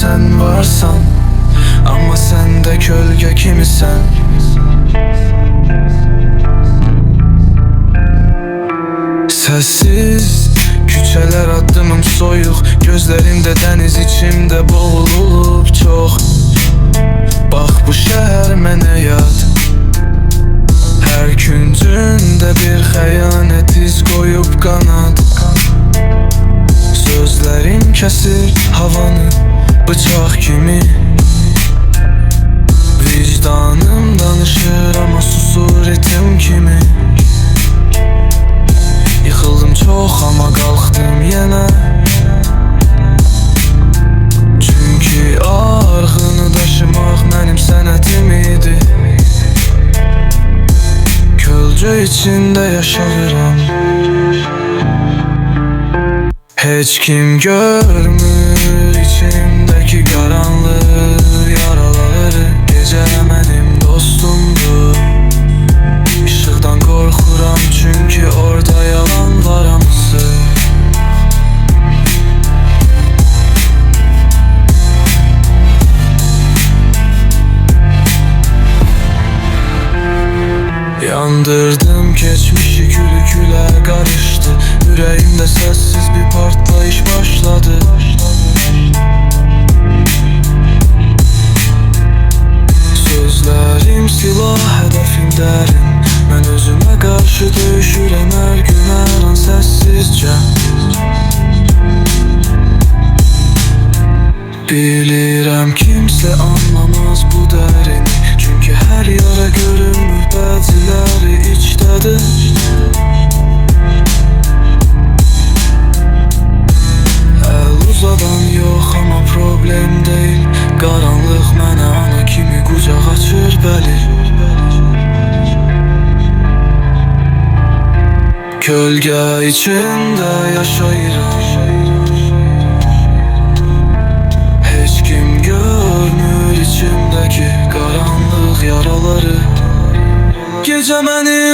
sen varsan, ama sen de kölge kimisən. Sessiz küçələr, addımım soyuq, gözlərimdə dəniz, içimdə boğulub çox. Bax bu şəhər mənə yad, hər küncündə bir xəyanət iz qoyub qanad. Sözlərim kəsir havanı bıçaq kimi, vicdanım danışır amma susur ritim kimi. Yıxıldım çox amma qalxdım yenə, çünki arxını daşımaq mənim sənətim idi. Kölgə içində yaşayıram, heç kim görmür içimdəki qaranlıq yaraları. Gecə mənim dostumdur, işıqdan qorxuram çünki orada yalan var hamısı. Yandırdım geçmişi, külükülə qarışdı. Ürəyimdə səssiz bir partlayış başladı. Sözlərim silah, hədəfim dərin. Mən özümə qarşı döyüşürəm hər gün, hər an səssizcə. Bilirəm kimsə anlamaz bu dərini, çünki hər yara görünmür, bəziləri içdədir. Əl uzadan yox amma problem deyil, qaranlıq mənə ana kimi qucaq açır, bəli. Kölgə içində yaşayıram, heç kim görmür içimdəki qaranlıq yaraları. Gecə mənim